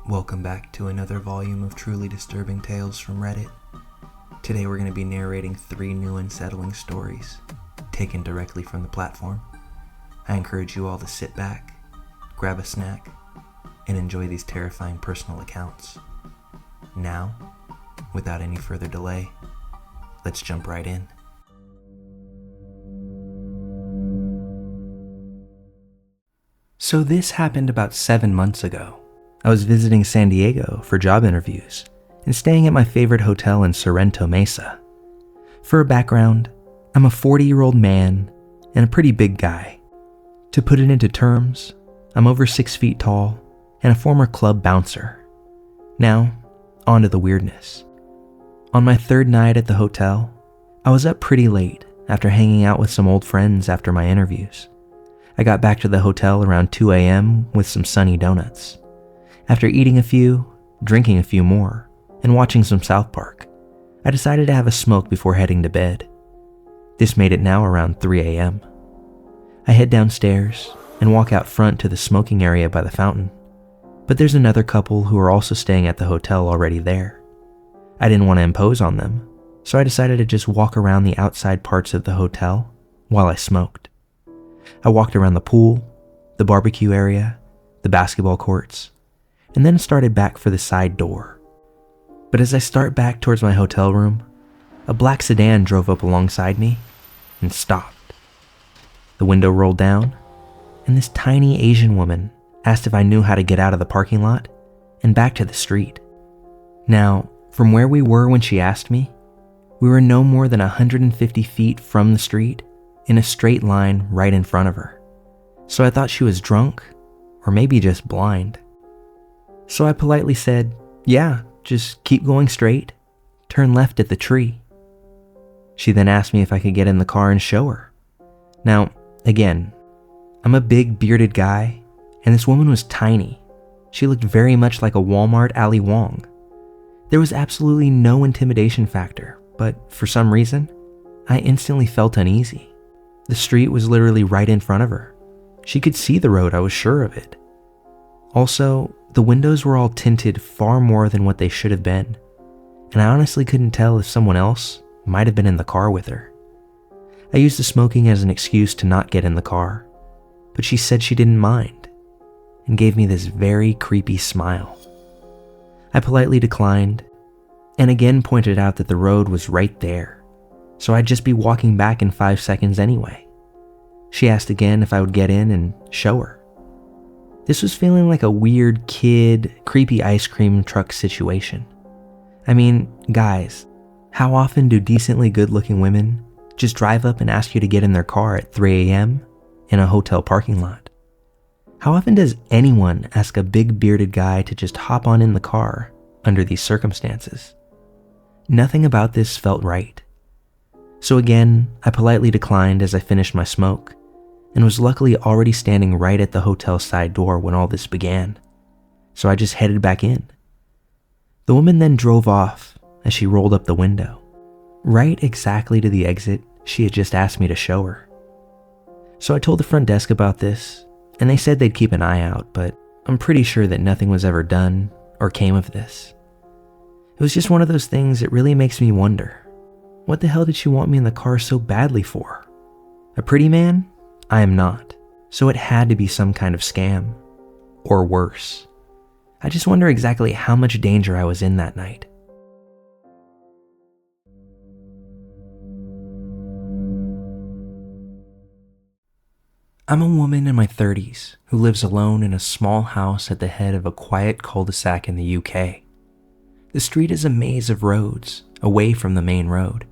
Welcome back to another volume of truly disturbing tales from Reddit. Today we're going to be narrating 3 new unsettling stories, taken directly from the platform. I encourage you all to sit back, grab a snack, and enjoy these terrifying personal accounts. Now, without any further delay, let's jump right in. So this happened about 7 months ago. I was visiting San Diego for job interviews and staying at my favorite hotel in Sorrento Mesa. For a background, I'm a 40-year-old man and a pretty big guy. To put it into terms, I'm over 6 feet tall and a former club bouncer. Now, on to the weirdness. On my 3rd night at the hotel, I was up pretty late after hanging out with some old friends after my interviews. I got back to the hotel around 2 a.m. with some sunny donuts. After eating a few, drinking a few more, and watching some South Park, I decided to have a smoke before heading to bed. This made it now around 3 a.m. I head downstairs and walk out front to the smoking area by the fountain, but there's another couple who are also staying at the hotel already there. I didn't want to impose on them, so I decided to just walk around the outside parts of the hotel while I smoked. I walked around the pool, the barbecue area, the basketball courts, and then started back for the side door. But as I start back towards my hotel room, a black sedan drove up alongside me and stopped. The window rolled down, and this tiny Asian woman asked if I knew how to get out of the parking lot and back to the street. Now, from where we were when she asked me, we were no more than 150 feet from the street in a straight line right in front of her. So I thought she was drunk, or maybe just blind. So I politely said, "Yeah, just keep going straight, turn left at the tree." She then asked me if I could get in the car and show her. Now, again, I'm a big bearded guy, and this woman was tiny. She looked very much like a Walmart Ali Wong. There was absolutely no intimidation factor, but for some reason, I instantly felt uneasy. The street was literally right in front of her. She could see the road, I was sure of it. Also, the windows were all tinted far more than what they should have been, and I honestly couldn't tell if someone else might have been in the car with her. I used the smoking as an excuse to not get in the car, but she said she didn't mind, and gave me this very creepy smile. I politely declined, and again pointed out that the road was right there, so I'd just be walking back in 5 seconds anyway. She asked again if I would get in and show her. This was feeling like a weird kid, creepy ice cream truck situation. I mean, guys, how often do decently good-looking women just drive up and ask you to get in their car at 3 a.m. in a hotel parking lot? How often does anyone ask a big bearded guy to just hop on in the car under these circumstances? Nothing about this felt right. So again, I politely declined as I finished my smoke, and was luckily already standing right at the hotel side door when all this began, so I just headed back in. The woman then drove off as she rolled up the window, right exactly to the exit she had just asked me to show her. So I told the front desk about this, and they said they'd keep an eye out, but I'm pretty sure that nothing was ever done or came of this. It was just one of those things that really makes me wonder, what the hell did she want me in the car so badly for? A pretty man? I am not, so it had to be some kind of scam, or worse. I just wonder exactly how much danger I was in that night. I'm a woman in my 30s who lives alone in a small house at the head of a quiet cul-de-sac in the UK. The street is a maze of roads away from the main road,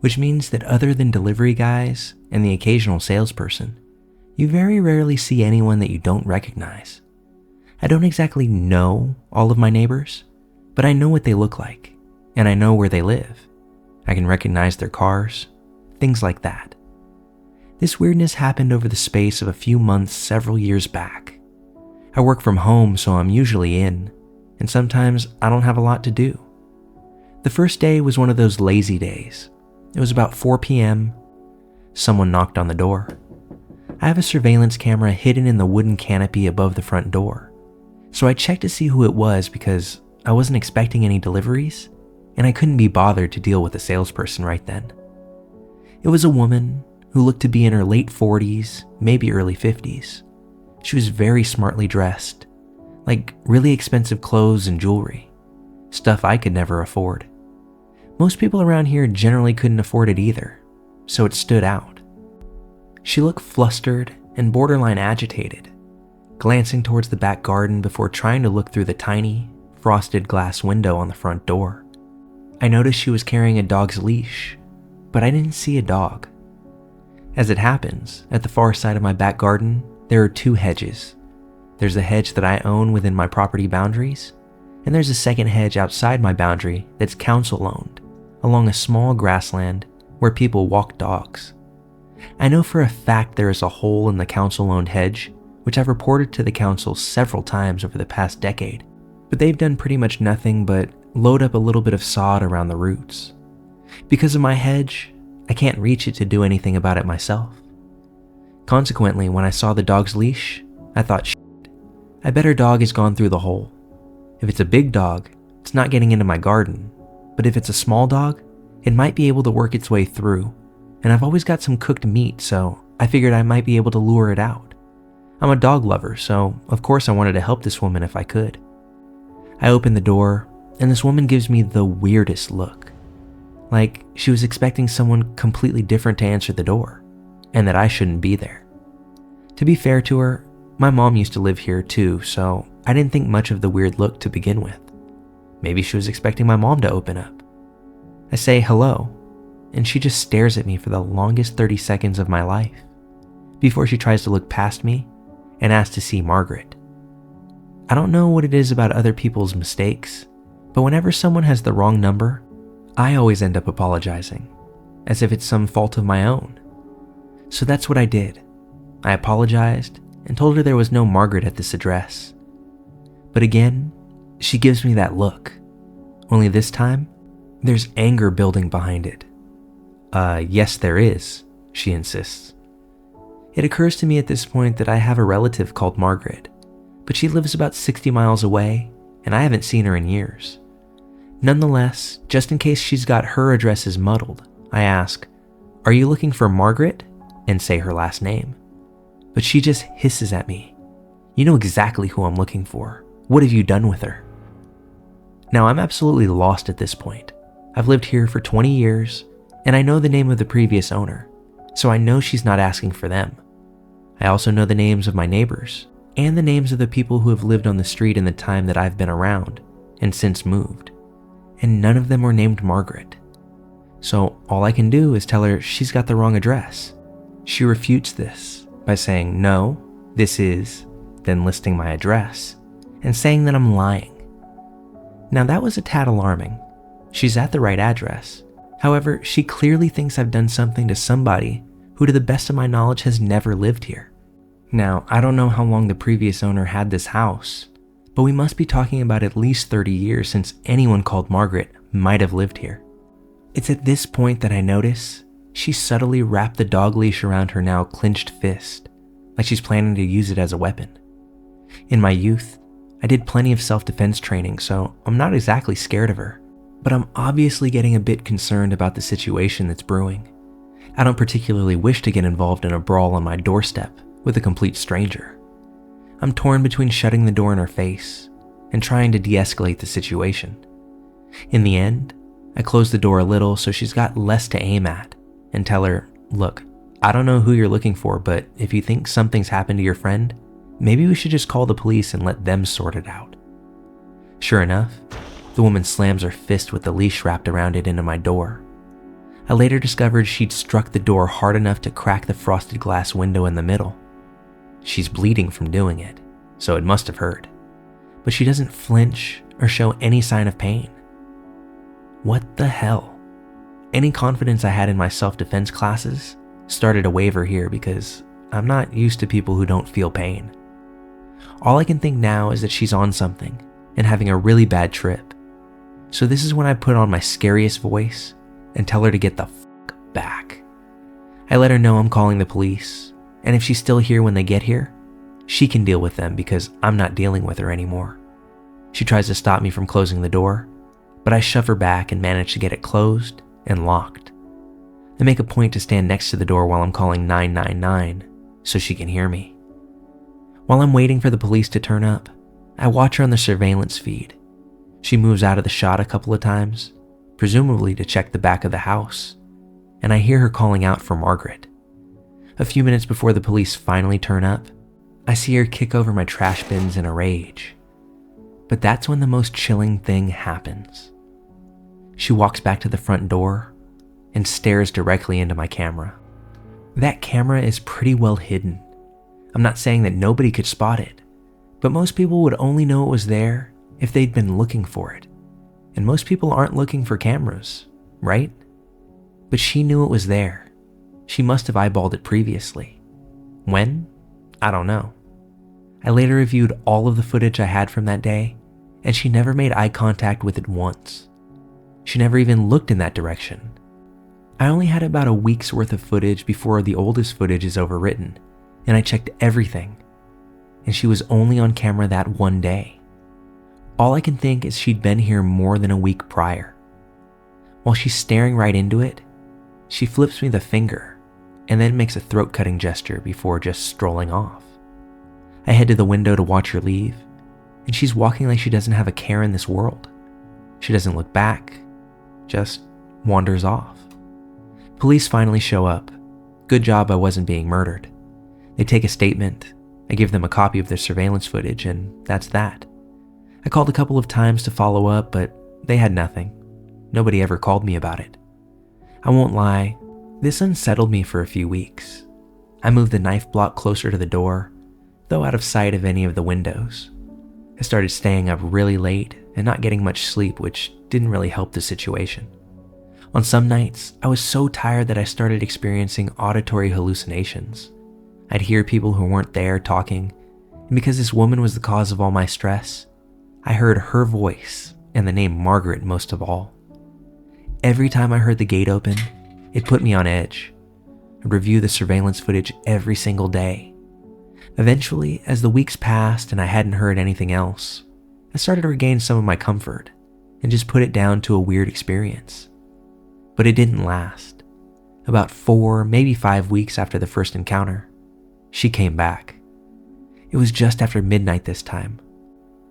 which means that other than delivery guys and the occasional salesperson, you very rarely see anyone that you don't recognize. I don't exactly know all of my neighbors, but I know what they look like, and I know where they live. I can recognize their cars, things like that. This weirdness happened over the space of a few months several years back. I work from home, so I'm usually in, and sometimes I don't have a lot to do. The first day was one of those lazy days. It was about 4 p.m. Someone knocked on the door. I have a surveillance camera hidden in the wooden canopy above the front door, so I checked to see who it was because I wasn't expecting any deliveries, and I couldn't be bothered to deal with a salesperson right then. It was a woman who looked to be in her late 40s, maybe early 50s. She was very smartly dressed, like really expensive clothes and jewelry, stuff I could never afford. Most people around here generally couldn't afford it either, so it stood out. She looked flustered and borderline agitated, glancing towards the back garden before trying to look through the tiny, frosted glass window on the front door. I noticed she was carrying a dog's leash, but I didn't see a dog. As it happens, at the far side of my back garden, there are 2 hedges. There's a hedge that I own within my property boundaries, and there's a second hedge outside my boundary that's council-owned, along a small grassland where people walk dogs. I know for a fact there is a hole in the council-owned hedge, which I've reported to the council several times over the past decade, but they've done pretty much nothing but load up a little bit of sod around the roots. Because of my hedge, I can't reach it to do anything about it myself. Consequently, when I saw the dog's leash, I thought, shit, I bet her dog has gone through the hole. If it's a big dog, it's not getting into my garden, but if it's a small dog, it might be able to work its way through, and I've always got some cooked meat, so I figured I might be able to lure it out. I'm a dog lover, so of course I wanted to help this woman if I could. I opened the door, and this woman gives me the weirdest look. Like she was expecting someone completely different to answer the door, and that I shouldn't be there. To be fair to her, my mom used to live here too, so I didn't think much of the weird look to begin with. Maybe she was expecting my mom to open up. I say hello, and she just stares at me for the longest 30 seconds of my life, before she tries to look past me and asks to see Margaret. I don't know what it is about other people's mistakes, but whenever someone has the wrong number, I always end up apologizing, as if it's some fault of my own. So that's what I did. I apologized and told her there was no Margaret at this address. But again, she gives me that look. Only this time, there's anger building behind it. Yes there is, she insists. It occurs to me at this point that I have a relative called Margaret, but she lives about 60 miles away, and I haven't seen her in years. Nonetheless, just in case she's got her addresses muddled, I ask, "Are you looking for Margaret?" and say her last name. But she just hisses at me. "You know exactly who I'm looking for. What have you done with her?" Now I'm absolutely lost at this point. I've lived here for 20 years, and I know the name of the previous owner, so I know she's not asking for them. I also know the names of my neighbors, and the names of the people who have lived on the street in the time that I've been around, and since moved. And none of them were named Margaret. So all I can do is tell her she's got the wrong address. She refutes this by saying, "No, this is," then listing my address, and saying that I'm lying. Now that was a tad alarming. She's at the right address. However, she clearly thinks I've done something to somebody who, to the best of my knowledge, has never lived here. Now, I don't know how long the previous owner had this house, but we must be talking about at least 30 years since anyone called Margaret might have lived here. It's at this point that I notice she subtly wrapped the dog leash around her now clenched fist, like she's planning to use it as a weapon. In my youth, I did plenty of self-defense training, so I'm not exactly scared of her, but I'm obviously getting a bit concerned about the situation that's brewing. I don't particularly wish to get involved in a brawl on my doorstep with a complete stranger. I'm torn between shutting the door in her face and trying to de-escalate the situation. In the end, I close the door a little so she's got less to aim at and tell her, "Look, I don't know who you're looking for, but if you think something's happened to your friend, maybe we should just call the police and let them sort it out." Sure enough, the woman slams her fist with the leash wrapped around it into my door. I later discovered she'd struck the door hard enough to crack the frosted glass window in the middle. She's bleeding from doing it, so it must have hurt. But she doesn't flinch or show any sign of pain. What the hell? Any confidence I had in my self-defense classes started to waver here because I'm not used to people who don't feel pain. All I can think now is that she's on something and having a really bad trip. So this is when I put on my scariest voice and tell her to get the fuck back. I let her know I'm calling the police and if she's still here when they get here, she can deal with them because I'm not dealing with her anymore. She tries to stop me from closing the door, but I shove her back and manage to get it closed and locked. I make a point to stand next to the door while I'm calling 999 so she can hear me. While I'm waiting for the police to turn up, I watch her on the surveillance feed. She moves out of the shot a couple of times, presumably to check the back of the house, and I hear her calling out for Margaret. A few minutes before the police finally turn up, I see her kick over my trash bins in a rage. But that's when the most chilling thing happens. She walks back to the front door and stares directly into my camera. That camera is pretty well hidden. I'm not saying that nobody could spot it, but most people would only know it was there if they'd been looking for it. And most people aren't looking for cameras, right? But she knew it was there. She must have eyeballed it previously. When? I don't know. I later reviewed all of the footage I had from that day, and she never made eye contact with it once. She never even looked in that direction. I only had about a week's worth of footage before the oldest footage is overwritten, and I checked everything, and she was only on camera that one day. All I can think is she'd been here more than a week prior. While she's staring right into it, she flips me the finger and then makes a throat-cutting gesture before just strolling off. I head to the window to watch her leave, and she's walking like she doesn't have a care in this world. She doesn't look back, just wanders off. Police finally show up. Good job I wasn't being murdered. They take a statement, I give them a copy of their surveillance footage, and that's that. I called a couple of times to follow up, but they had nothing. Nobody ever called me about it. I won't lie, this unsettled me for a few weeks. I moved the knife block closer to the door, though out of sight of any of the windows. I started staying up really late and not getting much sleep, which didn't really help the situation. On some nights, I was so tired that I started experiencing auditory hallucinations. I'd hear people who weren't there talking, and because this woman was the cause of all my stress, I heard her voice and the name Margaret most of all. Every time I heard the gate open, it put me on edge. I'd review the surveillance footage every single day. Eventually, as the weeks passed and I hadn't heard anything else, I started to regain some of my comfort and just put it down to a weird experience. But it didn't last. About 4, maybe 5 weeks after the first encounter, she came back. It was just after midnight this time.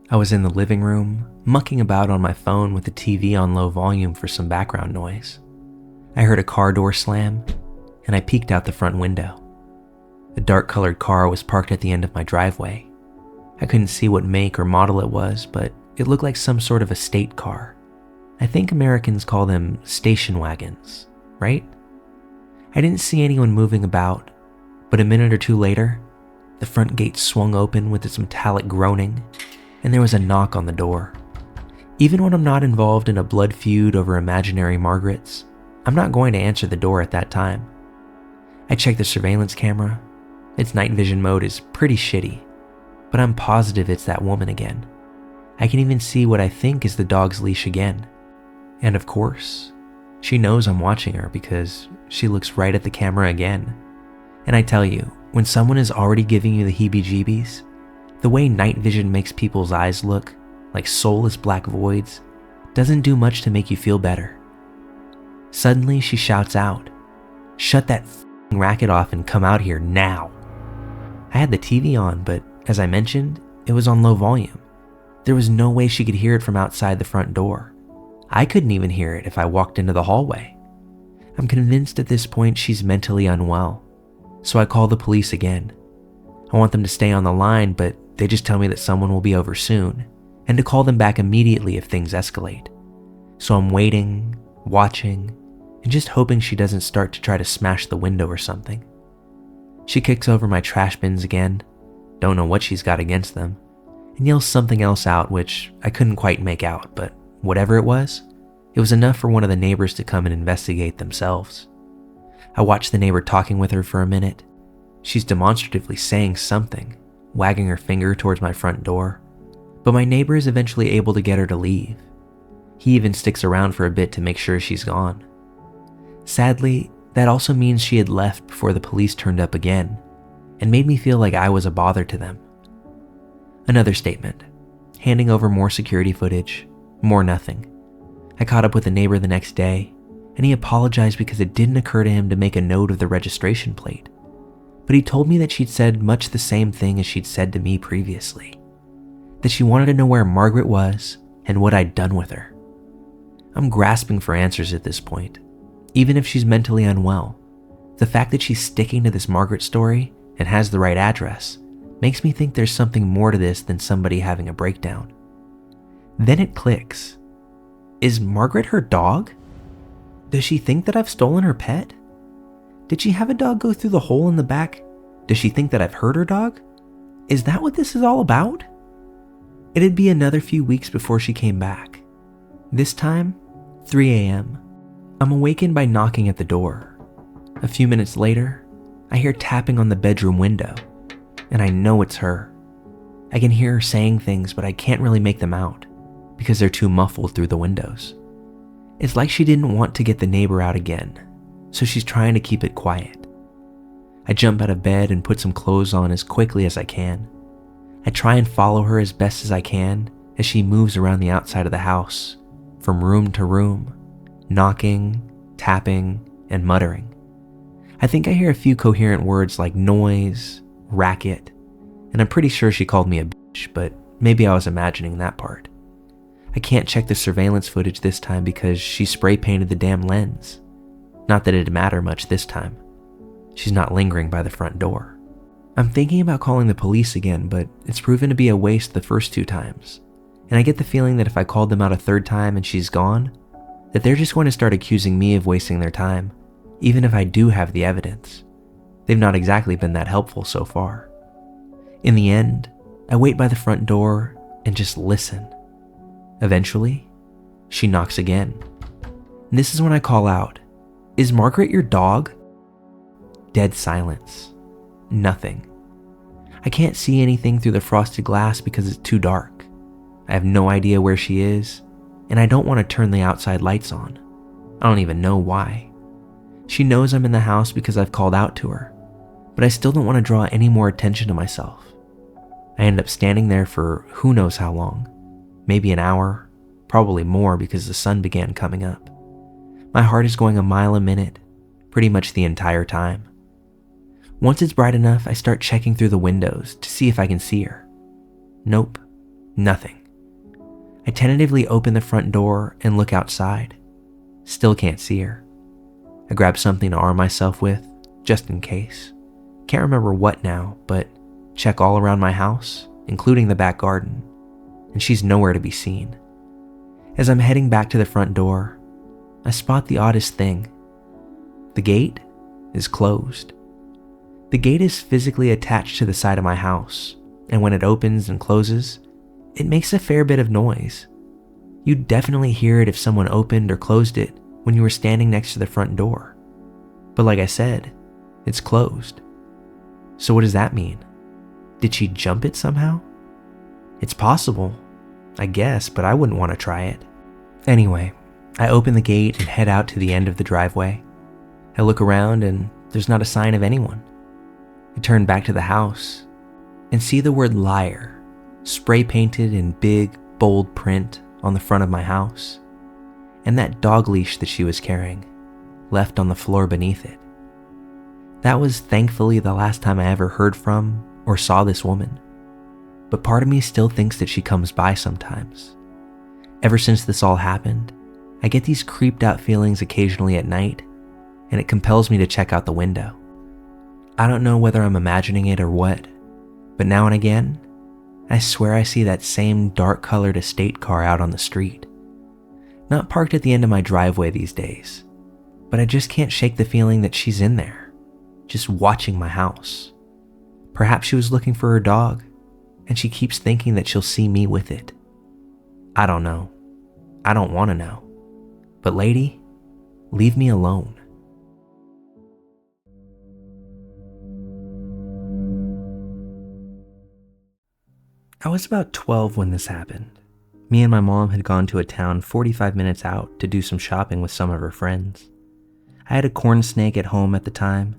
I was in the living room, mucking about on my phone with the TV on low volume for some background noise. I heard a car door slam, and I peeked out the front window. A dark-colored car was parked at the end of my driveway. I couldn't see what make or model it was, but it looked like some sort of estate car. I think Americans call them station wagons, right? I didn't see anyone moving about, but a minute or two later, the front gate swung open with its metallic groaning, and there was a knock on the door. Even when I'm not involved in a blood feud over imaginary Margarets, I'm not going to answer the door at that time. I check the surveillance camera. Its night vision mode is pretty shitty, but I'm positive it's that woman again. I can even see what I think is the dog's leash again. And of course, she knows I'm watching her because she looks right at the camera again. And I tell you, when someone is already giving you the heebie-jeebies, the way night vision makes people's eyes look like soulless black voids doesn't do much to make you feel better. Suddenly she shouts out, "Shut that f***ing racket off and come out here now." I had the TV on, but as I mentioned, it was on low volume. There was no way she could hear it from outside the front door. I couldn't even hear it if I walked into the hallway. I'm convinced at this point she's mentally unwell, so I call the police again. I want them to stay on the line, but they just tell me that someone will be over soon, and to call them back immediately if things escalate. So I'm waiting, watching, and just hoping she doesn't start to try to smash the window or something. She kicks over my trash bins again, don't know what she's got against them, and yells something else out which I couldn't quite make out, but whatever it was enough for one of the neighbors to come and investigate themselves. I watched the neighbor talking with her for a minute. She's demonstratively saying something, wagging her finger towards my front door, but my neighbor is eventually able to get her to leave. He even sticks around for a bit to make sure she's gone. Sadly, that also means she had left before the police turned up again, and made me feel like I was a bother to them. Another statement, handing over more security footage, more nothing. I caught up with a neighbor the next day, and he apologized because it didn't occur to him to make a note of the registration plate. But he told me that she'd said much the same thing as she'd said to me previously, that she wanted to know where Margaret was and what I'd done with her. I'm grasping for answers at this point. Even if she's mentally unwell, the fact that she's sticking to this Margaret story and has the right address makes me think there's something more to this than somebody having a breakdown. Then it clicks. Is Margaret her dog? Does she think that I've stolen her pet? Did she have a dog go through the hole in the back? Does she think that I've hurt her dog? Is that what this is all about? It'd be another few weeks before she came back. This time, 3 a.m. I'm awakened by knocking at the door. A few minutes later, I hear tapping on the bedroom window, and I know it's her. I can hear her saying things, but I can't really make them out because they're too muffled through the windows. It's like she didn't want to get the neighbor out again, so she's trying to keep it quiet. I jump out of bed and put some clothes on as quickly as I can. I try and follow her as best as I can as she moves around the outside of the house, from room to room, knocking, tapping, and muttering. I think I hear a few coherent words like noise, racket, and I'm pretty sure she called me a bitch, but maybe I was imagining that part. I can't check the surveillance footage this time because she spray painted the damn lens. Not that it'd matter much this time. She's not lingering by the front door. I'm thinking about calling the police again, but it's proven to be a waste the first 2 times. And I get the feeling that if I called them out a 3rd time and she's gone, that they're just going to start accusing me of wasting their time, even if I do have the evidence. They've not exactly been that helpful so far. In the end, I wait by the front door and just listen. Eventually, she knocks again. And this is when I call out, "Is Margaret your dog?" Dead silence. Nothing. I can't see anything through the frosted glass because it's too dark. I have no idea where she is, and I don't want to turn the outside lights on. I don't even know why. She knows I'm in the house because I've called out to her, but I still don't want to draw any more attention to myself. I end up standing there for who knows how long. Maybe an hour, probably more because the sun began coming up. My heart is going a mile a minute, pretty much the entire time. Once it's bright enough, I start checking through the windows to see if I can see her. Nope, nothing. I tentatively open the front door and look outside. Still can't see her. I grab something to arm myself with, just in case. Can't remember what now, but check all around my house, including the back garden, and she's nowhere to be seen. As I'm heading back to the front door, I spot the oddest thing. The gate is closed. The gate is physically attached to the side of my house, and when it opens and closes, it makes a fair bit of noise. You'd definitely hear it if someone opened or closed it when you were standing next to the front door. But like I said, it's closed. So what does that mean? Did she jump it somehow? It's possible, I guess, but I wouldn't want to try it. Anyway, I open the gate and head out to the end of the driveway. I look around and there's not a sign of anyone. I turn back to the house and see the word liar spray painted in big, bold print on the front of my house, and that dog leash that she was carrying left on the floor beneath it. That was thankfully the last time I ever heard from or saw this woman, but part of me still thinks that she comes by sometimes. Ever since this all happened, I get these creeped out feelings occasionally at night, and it compels me to check out the window. I don't know whether I'm imagining it or what, but now and again, I swear I see that same dark-colored estate car out on the street. Not parked at the end of my driveway these days, but I just can't shake the feeling that she's in there, just watching my house. Perhaps she was looking for her dog, and she keeps thinking that she'll see me with it. I don't know. I don't want to know. But lady, leave me alone. I was about 12 when this happened. Me and my mom had gone to a town 45 minutes out to do some shopping with some of her friends. I had a corn snake at home at the time,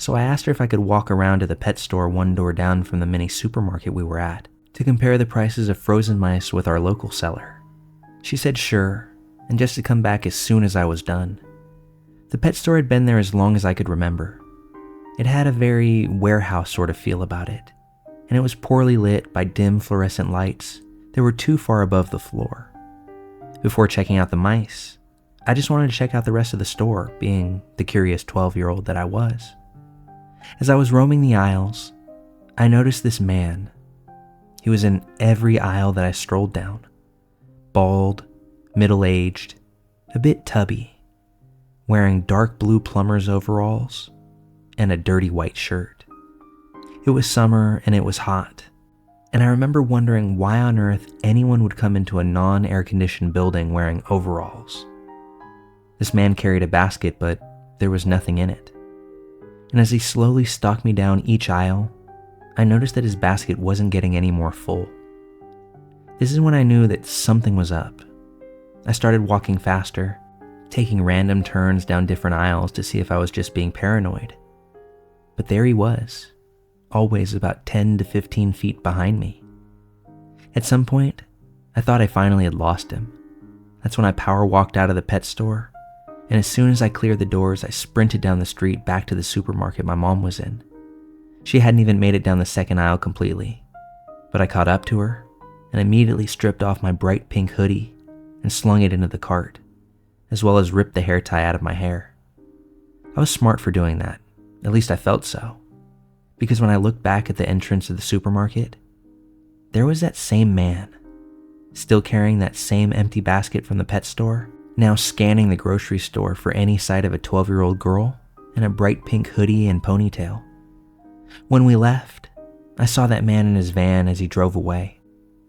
So I asked her if I could walk around to the pet store one door down from the mini supermarket we were at to compare the prices of frozen mice with our local seller. She said sure, and just to come back as soon as I was done. The pet store had been there as long as I could remember. It had a very warehouse sort of feel about it, and it was poorly lit by dim fluorescent lights that were too far above the floor. Before checking out the mice, I just wanted to check out the rest of the store, being the curious 12-year-old that I was. As I was roaming the aisles, I noticed this man. He was in every aisle that I strolled down. Bald, middle-aged, a bit tubby, wearing dark blue plumber's overalls and a dirty white shirt. It was summer and it was hot, and I remember wondering why on earth anyone would come into a non-air-conditioned building wearing overalls. This man carried a basket, but there was nothing in it. And as he slowly stalked me down each aisle, I noticed that his basket wasn't getting any more full. This is when I knew that something was up. I started walking faster, taking random turns down different aisles to see if I was just being paranoid. But there he was, always about 10 to 15 feet behind me. At some point, I thought I finally had lost him. That's when I power walked out of the pet store, and as soon as I cleared the doors, I sprinted down the street back to the supermarket my mom was in. She hadn't even made it down the second aisle completely, but I caught up to her and immediately stripped off my bright pink hoodie and slung it into the cart, as well as ripped the hair tie out of my hair. I was smart for doing that, at least I felt so, because when I looked back at the entrance of the supermarket, there was that same man, still carrying that same empty basket from the pet store, now scanning the grocery store for any sight of a 12-year-old girl in a bright pink hoodie and ponytail. When we left, I saw that man in his van as he drove away,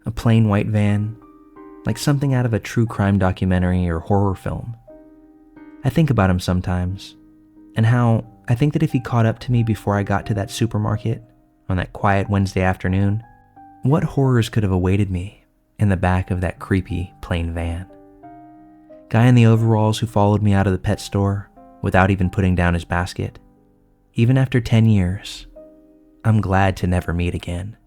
a plain white van, like something out of a true crime documentary or horror film. I think about him sometimes, and how I think that if he caught up to me before I got to that supermarket on that quiet Wednesday afternoon, what horrors could have awaited me in the back of that creepy plain van. Guy in the overalls who followed me out of the pet store without even putting down his basket. Even after 10 years, I'm glad to never meet again.